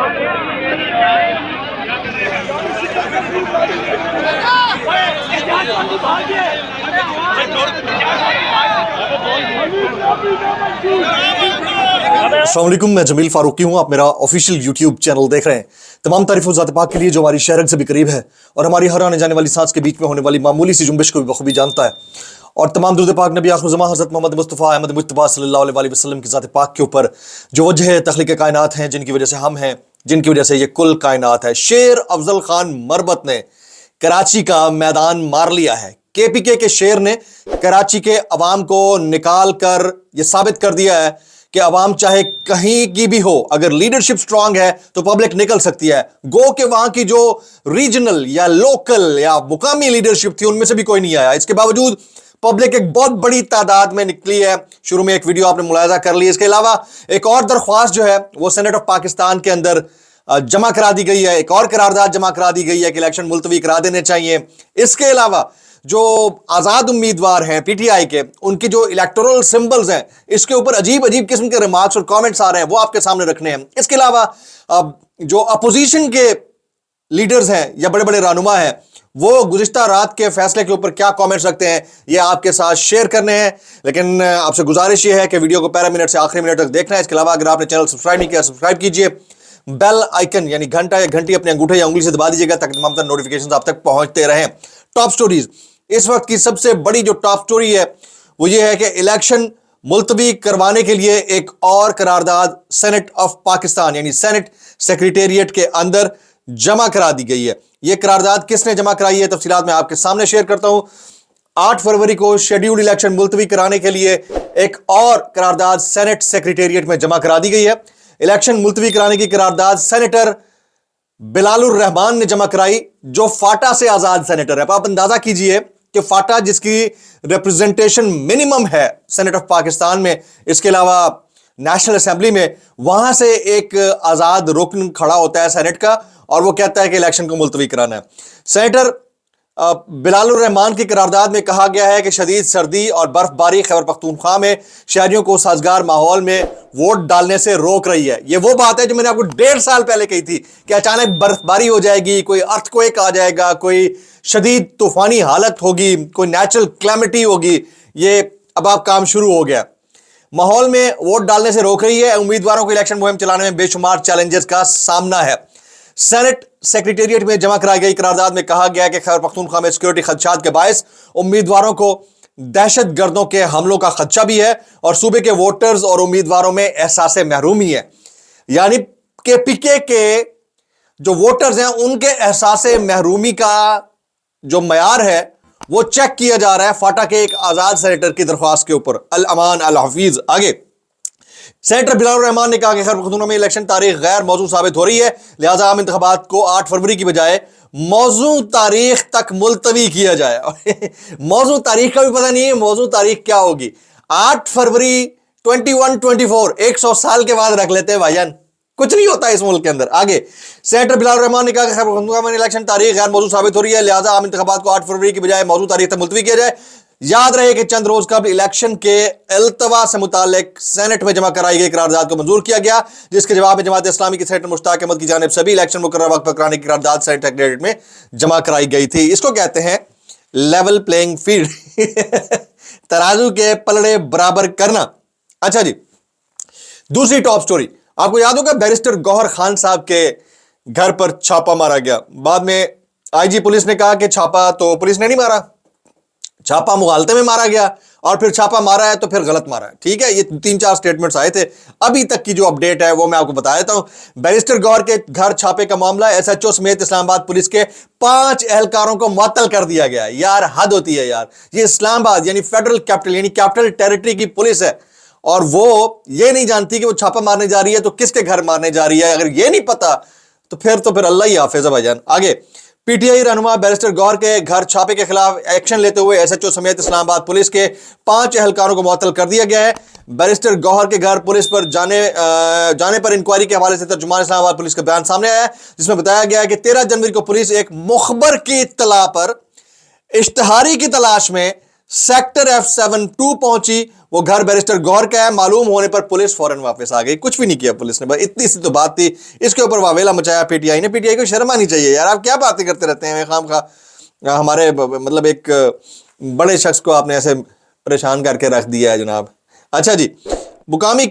अस्सलाम वालेकुम, मैं जमील फारूकी हूँ। आप मेरा ऑफिशियल यूट्यूब चैनल देख रहे हैं। तमाम तारीफ ज़ात पाक के लिए जो हमारी शहरत से भी करीब है और हमारी हर आने जाने वाली सांस के बीच में होने वाली मामूली सी जुम्बिश को भी बखूबी जानता है। और तमाम दुरूद पाक नबी आखिर ज़मां हज़रत मोहम्मद मुस्तफ़ा अहमद मुज्तबा सल्लल्लाहु अलैहि वसल्लम की ज़ात पाक के ऊपर जो वजह तख्लीक़ कायनात हैं, जिनकी वजह से हम हैं, जिनकी वजह से ये कुल कायनात है। शेर अफजल खान मरबत ने कराची का मैदान मार लिया है। केपीके के शेर ने कराची के अवाम को निकाल कर ये साबित कर दिया है कि अवाम चाहे कहीं की भी हो, अगर लीडरशिप स्ट्रांग है तो पब्लिक निकल सकती है। गो के वहां की जो रीजनल या लोकल या मुकामी लीडरशिप थी, उनमें से भी कोई नहीं आया। इसके बावजूद पब्लिक एक बहुत बड़ी तादाद में निकली है। शुरू में एक वीडियो आपने मुलाहिजा कर ली। इसके अलावा एक और दरख्वास्त जो है वो सेनेट ऑफ पाकिस्तान के अंदर जमा करा दी गई है। एक और करारदाद जमा करा दी गई है कि इलेक्शन मुलतवी करा देने चाहिए। इसके अलावा जो आज़ाद उम्मीदवार हैं पीटीआई के, उनके जो इलेक्टोरल सिंबल्स हैं, इसके ऊपर अजीब अजीब किस्म के रिमार्क्स और कमेंट्स आ रहे हैं, वो आपके सामने रखने हैं। इसके अलावा जो अपोजिशन के लीडर्स हैं या बड़े बड़े रहनुमा हैं, वो गुज़िश्ता रात के फैसले के ऊपर क्या कमेंट्स रखते हैं, ये आपके साथ शेयर करने हैं। लेकिन आपसे गुजारिश ये है कि वीडियो को पहले मिनट से आखिरी मिनट तक देखना है। इसके अलावा अगर आपने चैनल सब्सक्राइब नहीं किया, सब्सक्राइब कीजिए। बेल आइकन यानी घंटा या घंटी अपने अंगूठे या उंगली से दबा दीजिएगा ताकि तमाम तरह नोटिफिकेशंस आप तक पहुंचते रहें। टॉप स्टोरीज, इस वक्त की सबसे बड़ी जो टॉप स्टोरी है वो ये है कि इलेक्शन मुलतवी करवाने के लिए एक और करारदाद सेनेट ऑफ पाकिस्तान यानी सेनेट सेक्रेटेरिएट के अंदर जमा करा दी गई है। यह करारदाद किसने जमा कराई है, तफसीलात मैं आपके सामने शेयर करता हूं। 8 फरवरी को शेड्यूल्ड इलेक्शन मुलतवी कराने के लिए एक और करारदाद सेनेट सेक्रेटेरिएट में जमा करा दी गई है। इलेक्शन मुलतवी कराने की करारदाद सेनेटर बिलालुर रहमान ने जमा कराई, जो फाटा से आजाद सेनेटर है। आप अंदाजा कीजिए कि फाटा जिसकी रिप्रेजेंटेशन मिनिमम है सेनेट ऑफ पाकिस्तान में, इसके अलावा नेशनल असेंबली में, वहां से एक आजाद रुकन खड़ा होता है सेनेट का और वो कहता है कि इलेक्शन को मुलतवी कराना है। सेनेटर बिलालुर रहमान की करारदाद में कहा गया है कि शदीद सर्दी और बर्फबारी खैबर पख्तूनख्वा में शहरियों को साजगार माहौल में वोट डालने से रोक रही है। यह वो बात है जो मैंने आपको 1.5 साल पहले कही थी कि अचानक बर्फबारी हो जाएगी, कोई अर्थक्वेक आ जाएगा, कोई शदीद तूफानी हालत होगी, कोई नेचुरल क्लैमिटी होगी। ये अब आप काम शुरू हो गया। माहौल में वोट डालने से रोक रही है। उम्मीदवारों को इलेक्शन मुहिम चलाने में बेशुमार चैलेंजेस का सामना है। सेनेट सेक्रेटेरिएट में जमा कराई गई करारदाद में कहा गया कि खैबर पख्तूनख्वा में सिक्योरिटी खदशात के बायस उम्मीदवारों को दहशत गर्दों के हमलों का खदशा भी है और सूबे के वोटर्स और उम्मीदवारों में एहसास महरूमी है। यानी के पीके के जो वोटर्स हैं उनके एहसास महरूमी का जो मयार है वो चेक किया जा रहा है फाटा के एक आजाद सेनेटर की दरख्वास्त के ऊपर। अल अमान अल हफीज आगे सेनेटर बिलालुर रहमान ने कहा कि खैबर पख्तूनख्वा में इलेक्शन तारीख गैर मौजू साबित हो रही है, लिहाजा आम इंतखाबात को 8 फरवरी की बजाय मौजू तारीख तक मुलतवी किया जाए। मौजू तारीख का भी पता नहीं है मौजू तारीख क्या होगी। 8 फरवरी 2124 100 साल के बाद रख लेते हैं भाईजान, कुछ नहीं होता इस मुल्क के अंदर। आगे सेनेटर बिलालुर रहमान ने कहा कि खैबर पख्तूनख्वा में इलेक्शन तारीख गैर मौजू साबित हो रही है, लिहाजा आम इंतखाबात को 8 फरवरी की बजाय मौजू तारीख तक मुलतवी किया जाए। याद रहे कि चंद रोज कबल इलेक्शन के अल्तवा से मुतालिक सेनेट में जमा कराई गई करारदाद को मंजूर किया गया, जिसके जवाब में जमात इस्लामी के सेनेटर मुश्ताक अहमद की जानिब सभी इलेक्शन मुकर्रर वक्त पर कराने की करारदाद सेनेट सेक्रेटेरिएट में जमा कराई गई थी। इसको कहते हैं लेवल प्लेइंग फील्ड, तराजू के पलड़े बराबर करना। अच्छा जी, दूसरी टॉप स्टोरी, आपको याद होगा बैरिस्टर गौहर खान साहब के घर पर छापा मारा गया। बाद में आईजी पुलिस ने कहा कि छापा तो पुलिस ने नहीं मारा, छापा मुगालते में मारा गया, और फिर छापा मारा है तो फिर गलत मारा है। ठीक है, ये 3-4 स्टेटमेंट्स आए थे। अभी तक की जो अपडेट है वो मैं आपको बता देता हूं। बैरिस्टर गौहर के घर छापे का मामला, एसएचओ समेत इस्लामाबाद पुलिस के 5 एहलकारों को मुअत्तल कर दिया गया। यार हद होती है यार, ये इस्लामाबाद यानी फेडरल कैपिटल यानी कैपिटल टेरिटरी की पुलिस है और वो ये नहीं जानती कि वो छापा मारने जा रही है तो किसके घर मारने जा रही है। अगर ये नहीं पता तो फिर अल्लाह ही हाफिज़ है भाईजान। आगे पीटीआई रहनुमा बैरिस्टर गौहर के घर छापे के खिलाफ एक्शन लेते हुए एसएचओ समेत इस्लामाबाद पुलिस के 5 एहलकारों को मुअत्तल कर दिया गया है। बैरिस्टर गौहर के घर पुलिस पर जाने पर इंक्वायरी के हवाले से तर्जुमान इस्लामाबाद पुलिस का बयान सामने आया है, जिसमें बताया गया है कि 13 जनवरी को पुलिस एक मुखबर की इत्तला पर इश्तिहारी की तलाश में सेक्टर F72 पहुंची, वो घर बैरिस्टर गौहर का है, मालूम होने पर पुलिस फौरन वापस आ गई। कुछ भी नहीं किया पुलिस ने, बस इतनी सी तो बात थी। इसके ऊपर वावेला मचाया पीटीआई ने। पीटीआई को शर्म आनी चाहिए यार, आप क्या बातें करते रहते हैं खाम खा। हमारे मतलब एक बड़े शख्स को आपने ऐसे परेशान करके रख दिया है जनाब। अच्छा जी, मुकामी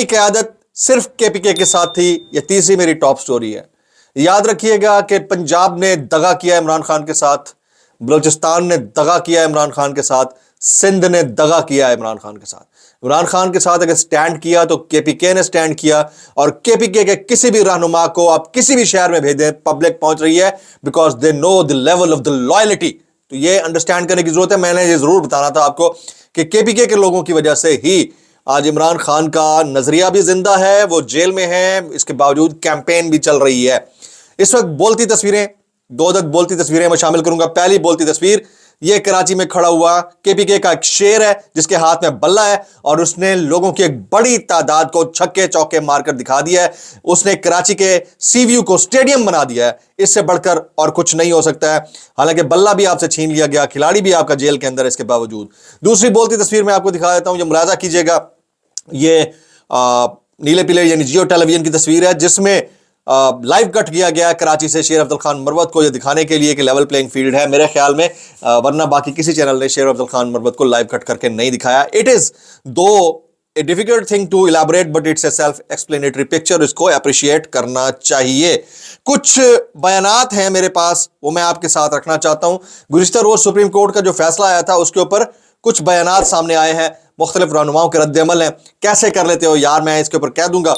क़यादत सिर्फ केपीके के साथ थी। ये तीसरी मेरी टॉप स्टोरी है। याद रखिएगा कि पंजाब ने दगा किया इमरान खान के साथ, बलूचिस्तान ने दगा किया इमरान खान के साथ, सिंध ने दगा किया इमरान खान के साथ। इमरान खान के साथ अगर स्टैंड किया तो केपीके ने स्टैंड किया, और केपीके के किसी भी रहनुमा को आप किसी भी शहर में भेजें, पब्लिक पहुंच रही है, because they know the level of the loyalty. तो ये अंडरस्टैंड करने की जरूरत है। मैंने ये जरूर बताना था आपको कि केपीके के लोगों की वजह से ही आज इमरान खान का नजरिया भी जिंदा है, वो जेल में है, इसके बावजूद कैंपेन भी चल रही है। इस वक्त बोलती तस्वीरें, दो बोलती तस्वीरें मैं शामिल करूंगा। पहली बोलती तस्वीर, ये कराची में खड़ा हुआ केपीके का एक शेर है जिसके हाथ में बल्ला है, और उसने लोगों की एक बड़ी तादाद को छक्के चौके मारकर दिखा दिया है। उसने कराची के सीव्यू को स्टेडियम बना दिया है। इससे बढ़कर और कुछ नहीं हो सकता है। हालांकि बल्ला भी आपसे छीन लिया गया, खिलाड़ी भी आपका जेल के अंदर है इसके बावजूद। दूसरी बोलती तस्वीर मैं आपको दिखा देता हूं, जो मुलाजा कीजिएगा। ये नीले पीले यानी जियो टेलीविजन की तस्वीर है, जिसमें लाइव कट किया गया कराची से शेर अफजल खान मरवत को, ये दिखाने के लिए कि लेवल प्लेइंग फील्ड है मेरे ख्याल में, वरना बाकी किसी चैनल ने शेर अफजल खान मरवत को लाइव कट करके नहीं दिखाया। It is though a difficult thing to elaborate, but it's a self explanatory picture, इसको अप्रिशिएट करना चाहिए। कुछ बयानात हैं मेरे पास, वो मैं आपके साथ रखना चाहता हूं। गुज़िश्ता रोज सुप्रीम कोर्ट का जो फैसला आया था उसके ऊपर कुछ बयानात सामने आए हैं, मुख्तलिफ रहनुमाओं के रद्द-ए-अमल हैं। कैसे कर लेते हो यार, मैं इसके ऊपर कह दूंगा।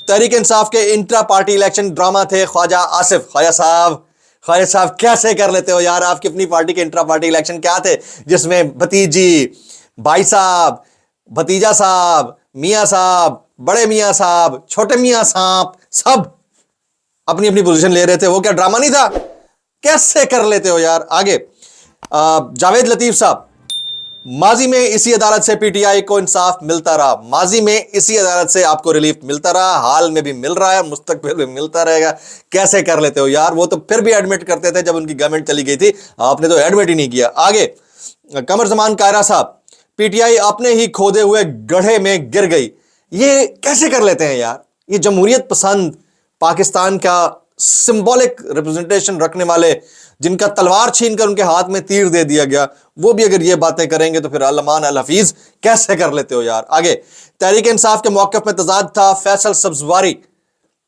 तहरीक इंसाफ के इंट्रा पार्टी इलेक्शन ड्रामा थे। ख्वाजा आसिफ, ख्वाजा साहब कैसे कर लेते हो यार, आपकी अपनी पार्टी के इंट्रा पार्टी इलेक्शन क्या थे, जिसमें भतीजी, भाई साहब, भतीजा साहब, मियाँ साहब, बड़े मियाँ साहब, छोटे मियाँ साहब, सब अपनी अपनी पोजीशन ले रहे थे। वो क्या ड्रामा नहीं था? कैसे कर लेते हो यार। आगे जावेद लतीफ साहब, माजी में इसी अदालत से पीटीआई को इंसाफ मिलता रहा, माजी में इसी अदालत से आपको रिलीफ मिलता रहा, हाल में भी मिल रहा है, मुस्तकबिल में मिलता रहेगा। कैसे कर लेते हो यार। वो तो फिर भी एडमिट करते थे जब उनकी गवर्नमेंट चली गई थी, आपने तो एडमिट ही नहीं किया। आगे कमर जमान कायरा साहब, पीटीआई अपने ही खोदे हुए गड्ढे में गिर गई। ये कैसे कर लेते हैं यार। ये जमहूरियत पसंद पाकिस्तान का सिंबॉलिक रिप्रेजेंटेशन रखने वाले, जिनका तलवार छीनकर उनके हाथ में तीर दे दिया गया, वो भी अगर ये बातें करेंगे तो फिर अल-अमान अल-हफीज कैसे कर लेते हो यार। आगे तहरीक इंसाफ के मौक़िफ़ में तजाद था। फैसल सब्ज़वारी,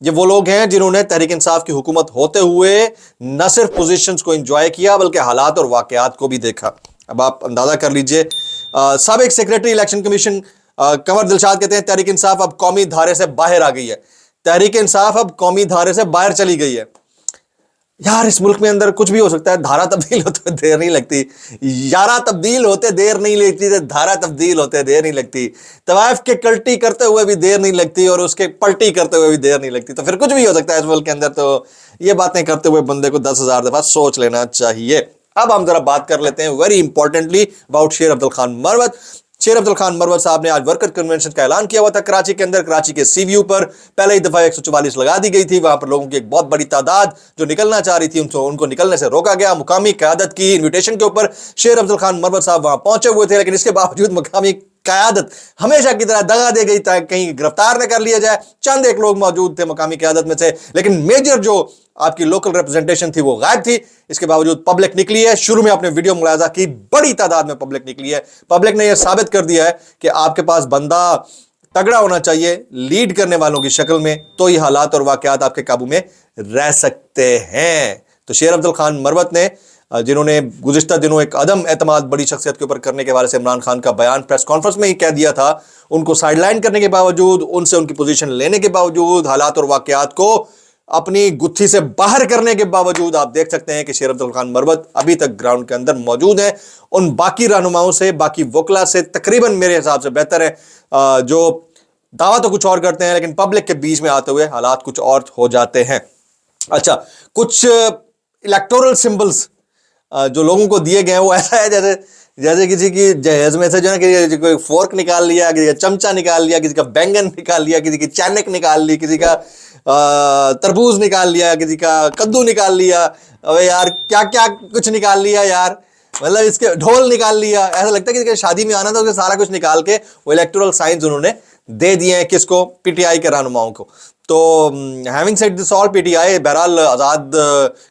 ये वो लोग हैं जिन्होंने तहरीक इंसाफ की हुकूमत होते हुए न सिर्फ पोजीशंस को एंजॉय किया बल्कि हालात और वाक़यात को भी देखा। अब आप अंदाजा कर लीजिए। साबिक़ secretary election commission Kanwar Dilshad कहते हैं तहरीक इंसाफ अब कौमी धारे से बाहर आ गई है। तहरीक इंसाफ अब कौमी धारे से बाहर चली गई है। यार इस मुल्क में अंदर कुछ भी हो सकता है। धारा तब्दील होते देर नहीं लगती, यारा तब्दील होते देर नहीं लगती, धारा तब्दील होते देर नहीं लगती, तवाइफ के कल्टी करते हुए भी देर नहीं लगती और उसके पलटी करते हुए भी देर नहीं लगती। तो फिर कुछ भी हो सकता है इस मुल्क के अंदर। तो ये बातें करते हुए बंदे को 10,000 दफा सोच लेना चाहिए। अब हम जरा बात कर लेते हैं वेरी इंपॉर्टेंटली अबाउट शेर अब्दुल खान मरवत। शेर अब्दुल खान मरवत साहब ने आज वर्कर कन्वेंशन का ऐलान किया हुआ था कराची के अंदर। कराची के सीव्यू पर पहले ही दफा 144 लगा दी गई थी। वहां पर लोगों की एक बहुत बड़ी तादाद जो निकलना चाह रही थी, उनको निकलने से रोका गया। मुकामी क़यादत की इन्विटेशन के ऊपर शेर अब्दुल खान मरवत साहब वहां पहुंचे हुए थे, लेकिन इसके बावजूद मुकामी क़यादत हमेशा की तरह दगा दे गई ताकि कहीं गिरफ्तार न कर लिया जाए। चंद एक लोग मौजूद थे मुकामी क़यादत में से, लेकिन मेजर जो आपकी लोकल रिप्रेजेंटेशन थी वो गायब थी। इसके बावजूद पब्लिक निकली है। शुरू में आपने वीडियो मुलाजा की, बड़ी तादाद में पब्लिक निकली है। पब्लिक ने यह साबित कर दिया है कि आपके पास बंदा तगड़ा होना चाहिए लीड करने वालों की शक्ल में, तो ये हालात और वाकयात आपके काबू में रह सकते हैं। तो शेर अब्दुल खान मरवत ने, जिन्होंने गुज़िश्ता दिनों एक अदम एतमाद बड़ी शख्सियत के ऊपर करने के हवाले से इमरान खान का बयान प्रेस कॉन्फ्रेंस में ही कह दिया था, उनको साइडलाइन करने के बावजूद, उनसे उनकी पोजीशन लेने के बावजूद, हालात और वाकयात को अपनी गुत्थी से बाहर करने के बावजूद आप देख सकते हैं कि शेर अब्दुल खान मरवत अभी तक ग्राउंड के अंदर मौजूद है। उन बाकी रहनुमाओं से, बाकी वकला से तकरीबन मेरे हिसाब से बेहतर है, जो दावा तो कुछ और करते हैं लेकिन पब्लिक के बीच में आते हुए हालात कुछ और हो जाते हैं। अच्छा, कुछ इलेक्टोरल सिंबल्स जो लोगों को दिए गए हैं वो ऐसा है जैसे किसी की जहेज में से जो है कि कोई फोर्क निकाल लिया, किसी का चमचा निकाल लिया, किसी का बैंगन निकाल लिया, किसी की चानक निकाल ली, किसी का तरबूज निकाल लिया, किसी का कद्दू निकाल लिया। अबे यार क्या क्या कुछ निकाल लिया यार। मतलब इसके ढोल निकाल लिया, ऐसा लगता है कि शादी में आना था उसके सारा कुछ निकाल के वो इलेक्टोरल साइंस उन्होंने दे दिए हैं किसको, पीटीआई के रहनुमाओं को। तो having said this all, PTI बहरहाल आज़ाद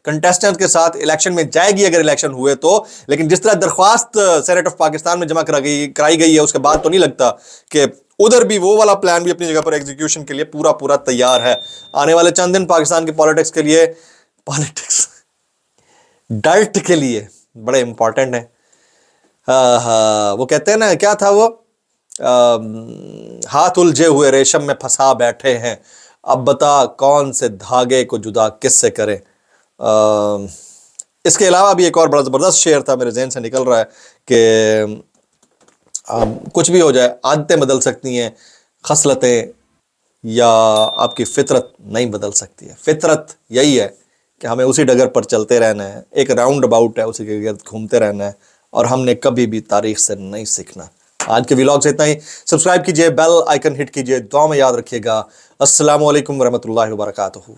कंटेस्टेंट के साथ इलेक्शन में जाएगी अगर इलेक्शन हुए तो, लेकिन जिस तरह दरख्वास्त सेनेट ऑफ पाकिस्तान में जमा कराई गई है उसके बाद तो नहीं लगता कि उधर भी वो वाला प्लान भी अपनी जगह पर एग्जीक्यूशन के लिए पूरा पूरा तैयार है। आने वाले चंद दिन पाकिस्तान की पॉलिटिक्स के लिए, पॉलिटिक्स डल्ट के लिए बड़े इंपॉर्टेंट है। वो कहते हैं ना, क्या था वो, हाथ उलझे हुए रेशम में फंसा बैठे हैं, अब बता कौन से धागे को जुदा किससे करें। इसके अलावा भी एक और बड़ा ज़बरदस्त शेर था, मेरे जहन से निकल रहा है कि कुछ भी हो जाए, आदतें बदल सकती हैं, खसलतें या आपकी फितरत नहीं बदल सकती है। फितरत यही है कि हमें उसी डगर पर चलते रहना है, एक राउंड अबाउट है, उसी के गिर्द घूमते रहना है, और हमने कभी भी तारीख से नहीं सीखना। आज के व्लॉग से इतना ही। सब्सक्राइब कीजिए, बेल आइकन हिट कीजिए, दुआ में याद रखिएगा। अस्सलामु अलैकुम वरहमतुल्लाहि वबरकातुहू।